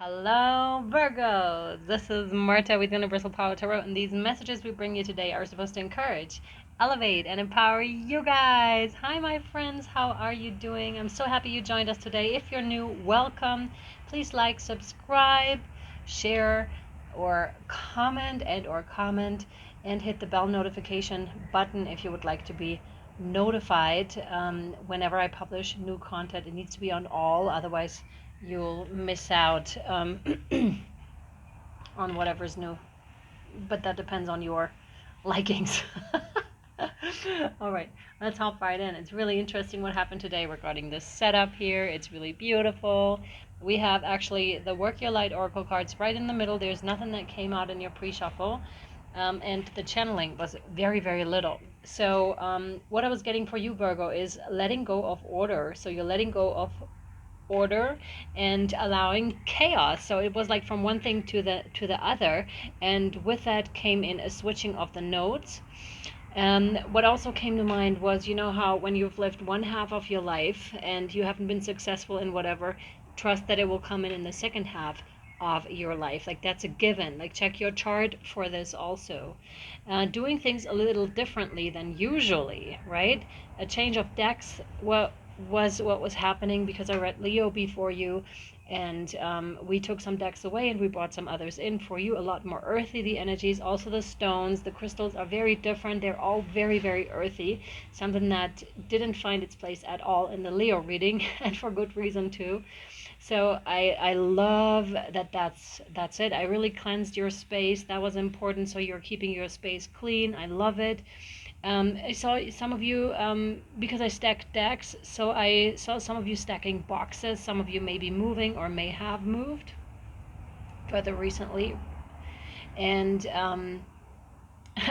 Hello, Virgo. This is Marta with Universal Power Tarot, and these messages we bring you today are supposed to encourage, elevate, and empower you guys. Hi, my friends. How are you doing? I'm so happy you joined us today. If you're new, welcome. Please like, subscribe, share, or comment, and hit the bell notification button if you would like to be notified whenever I publish new content. It needs to be on all, otherwise you'll miss out on whatever's new. But that depends on your likings. All right, let's hop right in. It's really interesting what happened today regarding this setup here. It's really beautiful. We have actually the Work Your Light Oracle cards right in the middle. There's nothing that came out in your pre-shuffle. And the channeling was very, very little. So what I was getting for you, Virgo, is letting go of order. So you're letting go of order and allowing chaos. So it was like from one thing to the other, and with that came in a switching of the notes. What also came to mind was, you know how when you've lived one half of your life and you haven't been successful in whatever, trust that it will come in the second half of your life. Like that's a given. Like check your chart for this also. Doing things a little differently than usually, right? A change of decks, well, was what was happening because I read Leo before you, and we took some decks away and we brought some others in for you. A lot more earthy, the energies. Also the stones, the crystals are very different. They're all very, very earthy, something that didn't find its place at all in the Leo reading, and for good reason too. So I love that's it. I really cleansed your space. That was important, so you're keeping your space clean. I love it. I saw some of you, because I stacked decks, so I saw some of you stacking boxes. Some of you may be moving or may have moved further recently. And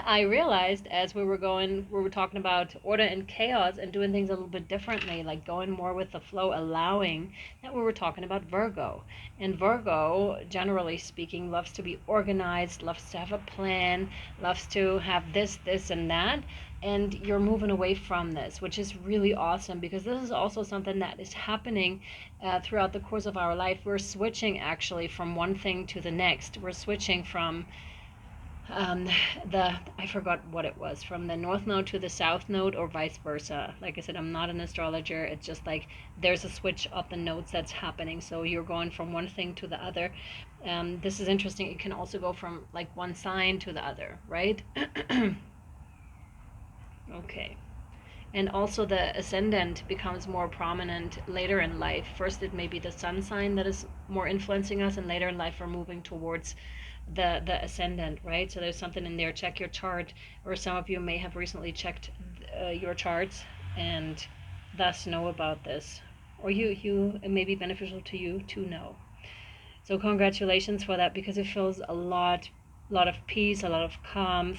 I realized as we were talking about order and chaos and doing things a little bit differently, like going more with the flow, allowing, that we were talking about Virgo. And Virgo, generally speaking, loves to be organized, loves to have a plan, loves to have this, and that. And you're moving away from this, which is really awesome because this is also something that is happening throughout the course of our life. We're switching actually from one thing to the next. We're switching from I forgot what it was, from the north node to the south node or vice versa. Like I said, I'm not an astrologer. It's just like there's a switch of the nodes that's happening. So you're going from one thing to the other. This is interesting. It can also go from like one sign to the other, right? Okay. And also the ascendant becomes more prominent later in life. First it may be the sun sign that is more influencing us, and later in life we're moving towards the ascendant, right? So there's something in there. Check your chart, or some of you may have recently checked your charts and thus know about this, or it may be beneficial to you to know. So congratulations for that, because it feels a lot of peace, a lot of calm,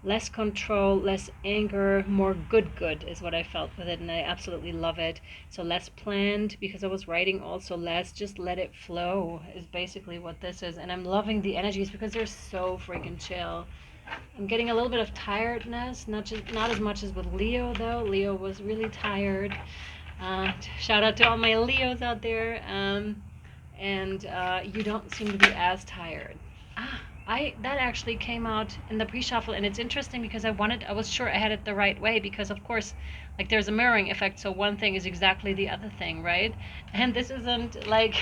less control, less anger, more good is what I felt with it, and I absolutely love it. So less planned, because I was writing also less, just let it flow is basically what this is. And I'm loving the energies because they're so freaking chill. I'm getting a little bit of tiredness, not as much as with Leo though. Leo was really tired. Shout out to all my Leos out there. And you don't seem to be as tired. That actually came out in the pre-shuffle, and it's interesting because I was sure I had it the right way, because of course, like there's a mirroring effect, so one thing is exactly the other thing, right? And this isn't like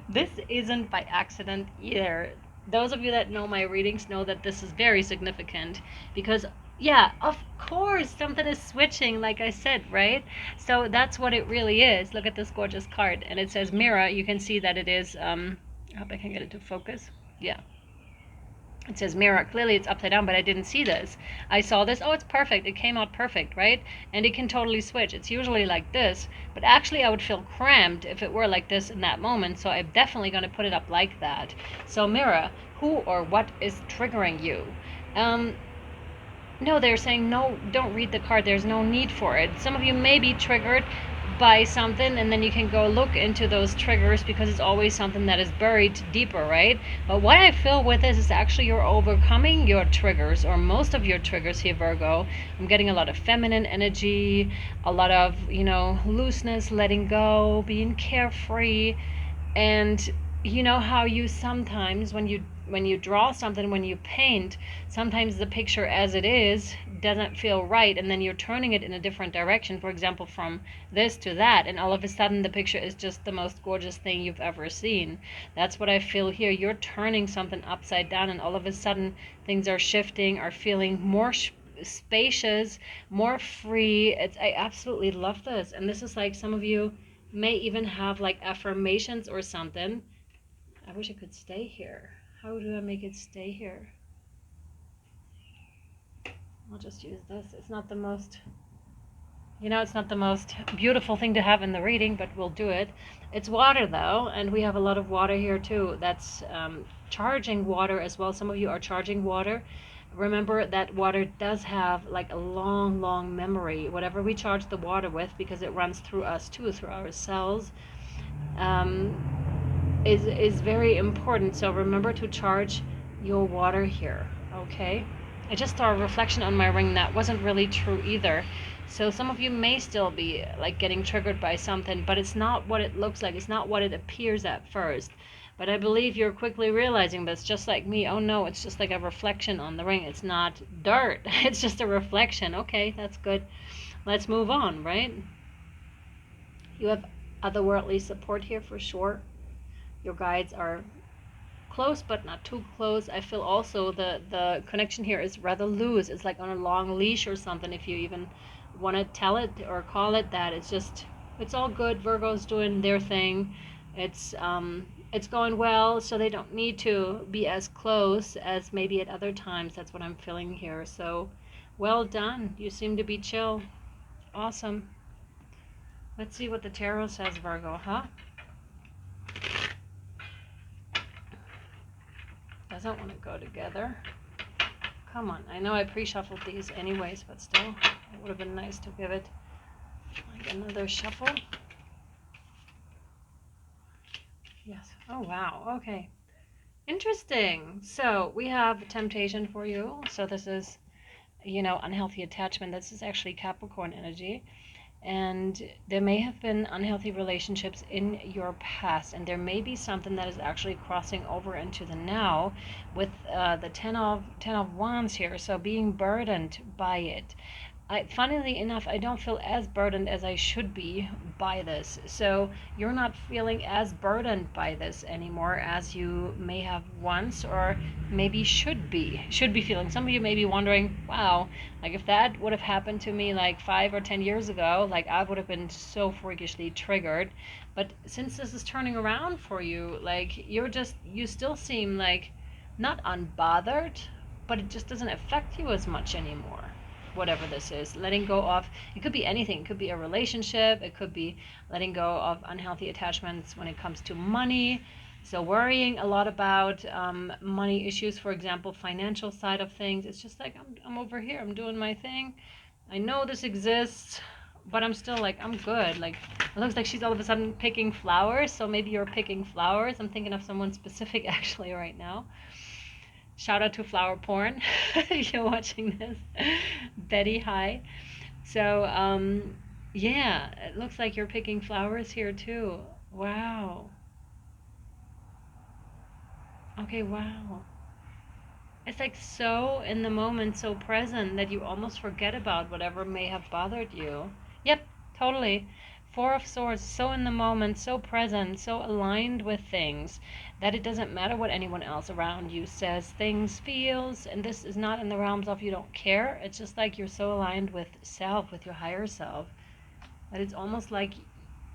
this isn't by accident either. Those of you that know my readings know that this is very significant, because yeah, of course something is switching, like I said, right? So that's what it really is. Look at this gorgeous card, and it says mirror. You can see that it is I hope I can get it to focus. Yeah, it says mirror. Clearly it's upside down, but I didn't see this. I saw this. Oh, it's perfect. It came out perfect, right? And it can totally switch. It's usually like this, but actually I would feel cramped if it were like this in that moment, so I'm definitely going to put it up like that. So mirror, who or what is triggering you? No, they're saying no, don't read the card. There's no need for it. Some of you may be triggered by something, and then you can go look into those triggers, because it's always something that is buried deeper, right? But what I feel with this is actually you're overcoming your triggers, or most of your triggers here, Virgo. I'm getting a lot of feminine energy, a lot of, looseness, letting go, being carefree. And you know how you sometimes when you draw something, when you paint, sometimes the picture as it is doesn't feel right, and then you're turning it in a different direction, for example from this to that, and all of a sudden the picture is just the most gorgeous thing you've ever seen. That's what I feel here. You're turning something upside down, and all of a sudden things are shifting, are feeling more spacious, more free. I absolutely love this. And this is like, some of you may even have like affirmations or something. I wish it could stay here. How do I make it stay here? I'll just use this. It's not the most, it's not the most beautiful thing to have in the reading, but we'll do it. It's water though, and we have a lot of water here too. That's charging water as well. Some of you are charging water. Remember that water does have like a long, long memory. Whatever we charge the water with, because it runs through us too, through our cells, is very important. So remember to charge your water here, okay? I just saw a reflection on my ring that wasn't really true either. So some of you may still be like getting triggered by something, but it's not what it looks like. It's not what it appears at first. But I believe you're quickly realizing this, just like me. Oh no, it's just like a reflection on the ring. It's not dirt. It's just a reflection. Okay, that's good. Let's move on, right? You have otherworldly support here for sure. Your guides are close but not too close. I feel also the connection here is rather loose. It's like on a long leash or something, if you even want to tell it or call it that. It's all good. Virgo's doing their thing. It's going well, so they don't need to be as close as maybe at other times. That's what I'm feeling here. So well done. You seem to be chill. Awesome. Let's see what the tarot says, Virgo, huh? Doesn't want to go together. Come on. I know I pre-shuffled these anyways, but still, it would have been nice to give it like another shuffle. Yes. Oh, wow. Okay. Interesting. So we have temptation for you. So this is, unhealthy attachment. This is actually Capricorn energy. And there may have been unhealthy relationships in your past, and there may be something that is actually crossing over into the now with the ten of Wands here. So being burdened by it. Funnily enough, I don't feel as burdened as I should be by this. So you're not feeling as burdened by this anymore as you may have once, or maybe should be feeling. Some of you may be wondering, wow, like if that would have happened to me like 5 or 10 years ago, like I would have been so freakishly triggered. But since this is turning around for you, like you still seem like not unbothered, but it just doesn't affect you as much anymore. Whatever this is, letting go of, it could be anything. It could be a relationship. It could be letting go of unhealthy attachments when it comes to money. So worrying a lot about money issues, for example, financial side of things. It's just like, I'm over here. I'm doing my thing. I know this exists, but I'm still like, I'm good. Like, it looks like she's all of a sudden picking flowers. So maybe you're picking flowers. I'm thinking of someone specific actually right now. Shout out to flower porn if you're watching this. Betty, hi. So, yeah, it looks like you're picking flowers here too. Wow. Okay, wow. It's like so in the moment, so present that you almost forget about whatever may have bothered you. Yep, totally. Four of Swords, so in the moment, so present, so aligned with things that it doesn't matter what anyone else around you says, things, feels, and this is not in the realms of you don't care. It's just like you're so aligned with self, with your higher self, that it's almost like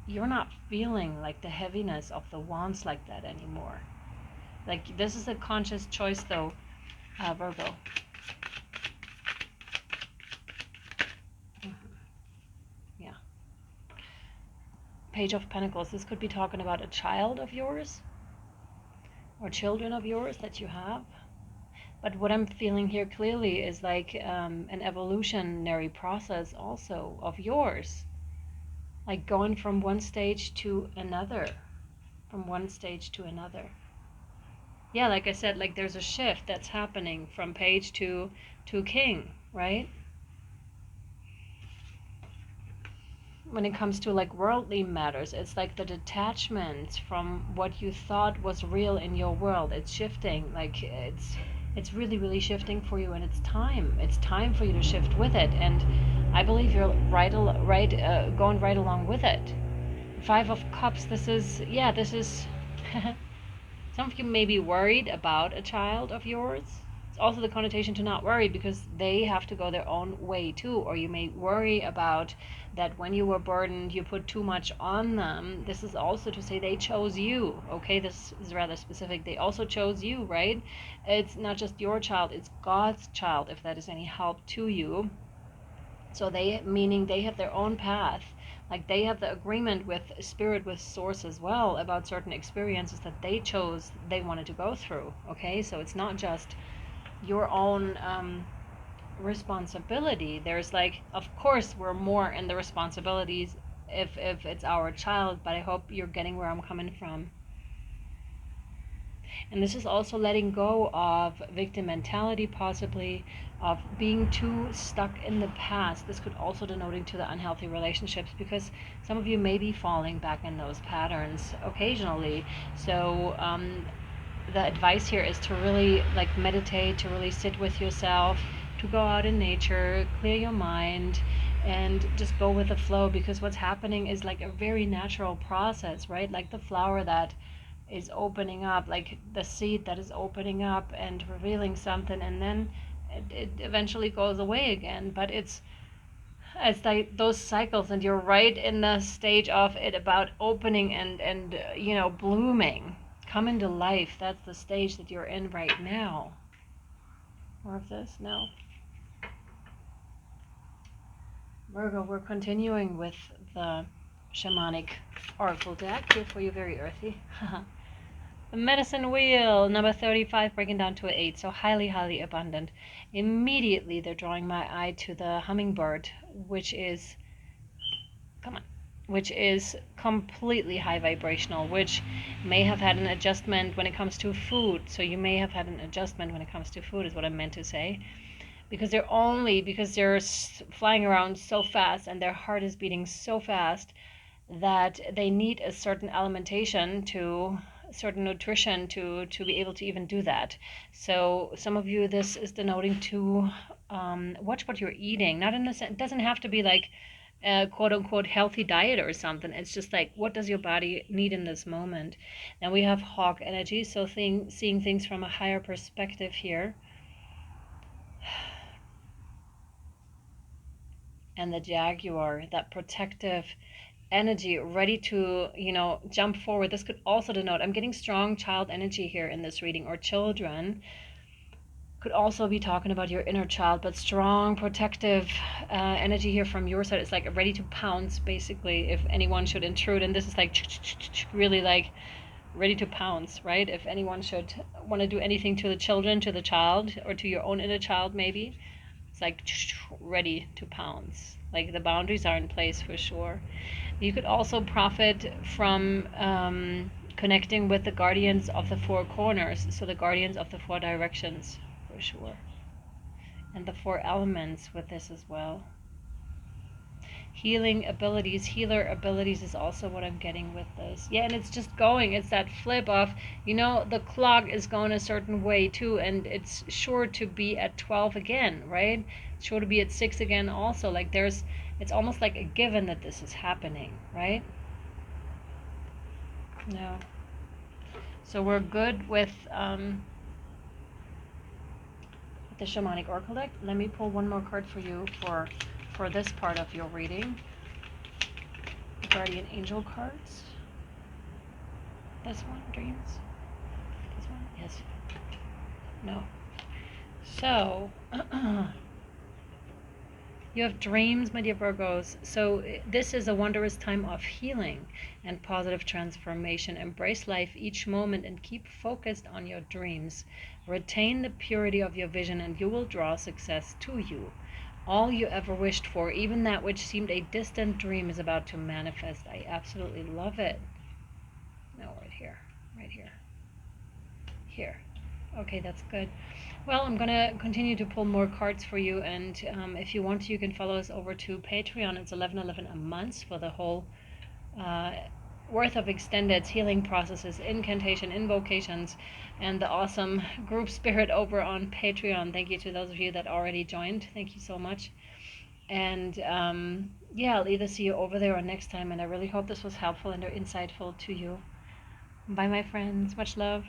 you're not feeling like the heaviness of the wands like that anymore. Like, this is a conscious choice though, Virgo. Yeah. Page of Pentacles. This could be talking about a child of yours or children of yours that you have. But what I'm feeling here clearly is like an evolutionary process also of yours. Like going from one stage to another. From one stage to another. Yeah, like I said, like there's a shift that's happening from page to king, right? when it comes to like worldly matters, it's like the detachment from what you thought was real in your world. It's shifting, like it's really, really shifting for you, and it's time for you to shift with it. And I believe you're going right along with it. Five of Cups, this is, yeah, this is some of you may be worried about a child of yours. It's also the connotation to not worry, because they have to go their own way too. Or you may worry about that when you were burdened, you put too much on them. This is also to say they chose you. Okay, this is rather specific. They also chose you, right? It's not just your child, it's God's child, if that is any help to you. So meaning they have their own path. Like they have the agreement with spirit, with source as well, about certain experiences that they chose, they wanted to go through. Okay, so it's not just your own responsibility. There's like, of course we're more in the responsibilities if it's our child, but I hope you're getting where I'm coming from. And this is also letting go of victim mentality, possibly, of being too stuck in the past. This could also denoting to the unhealthy relationships, because some of you may be falling back in those patterns occasionally. So the advice here is to really like meditate, to really sit with yourself, to go out in nature, clear your mind, and just go with the flow, because what's happening is like a very natural process, right? Like the flower that is opening up, like the seed that is opening up and revealing something, and then it eventually goes away again. But it's like those cycles, and you're right in the stage of it, about opening and you know, blooming, come into life. That's the stage that you're in right now. More of this? No. Virgo, we're continuing with the shamanic oracle deck here for you, very earthy. The medicine wheel, number 35, breaking down to an 8, so highly, highly abundant. Immediately, they're drawing my eye to the hummingbird, which is, which is completely high vibrational, which may have had an adjustment when it comes to food. So you may have had an adjustment when it comes to food, is what I meant to say. Because they're flying around so fast, and their heart is beating so fast, that they need a certain alimentation, to certain nutrition to be able to even do that. So some of you, this is denoting to watch what you're eating. Not in the sense, it doesn't have to be like a quote unquote healthy diet or something. It's just like, what does your body need in this moment? Then we have hawk energy, so seeing things from a higher perspective here. And the jaguar, that protective energy, ready to, you know, jump forward. This could also denote, I'm getting strong child energy here in this reading, or children. Could also be talking about your inner child, but strong protective energy here from your side. It's like ready to pounce, basically, if anyone should intrude. And this is like really like ready to pounce, right? If anyone should want to do anything to the children, to the child, or to your own inner child, maybe. It's like ready to pounce. Like the boundaries are in place for sure. You could also profit from connecting with the guardians of the four corners, so the guardians of the four directions, for sure. And the four elements with this as well. Healing abilities, healer abilities is also what I'm getting with this. Yeah, and it's just going. It's that flip of, you know, the clock is going a certain way too, and it's sure to be at 12 again, right? It's sure to be at 6 again also. Like it's almost like a given that this is happening, right? No. So we're good with the shamanic oracle deck. Let me pull one more card for you for this part of your reading. Guardian angel cards. This one, dreams. This one, yes. No. So you have dreams, my dear Virgos. So this is a wondrous time of healing and positive transformation. Embrace life each moment and keep focused on your dreams. Retain the purity of your vision, and you will draw success to you. All you ever wished for, even that which seemed a distant dream, is about to manifest. I absolutely love it. No, right here. Right here. Here. Okay, that's good. Well, I'm gonna continue to pull more cards for you, and if you want to, you can follow us over to Patreon. It's 11.11 a month for the whole uh, worth of extended healing processes, incantation, invocations, and the awesome group spirit over on Patreon. Thank you to those of you that already joined. Thank you so much. And yeah, I'll either see you over there or next time. And I really hope this was helpful and or insightful to you. Bye, my friends. Much love.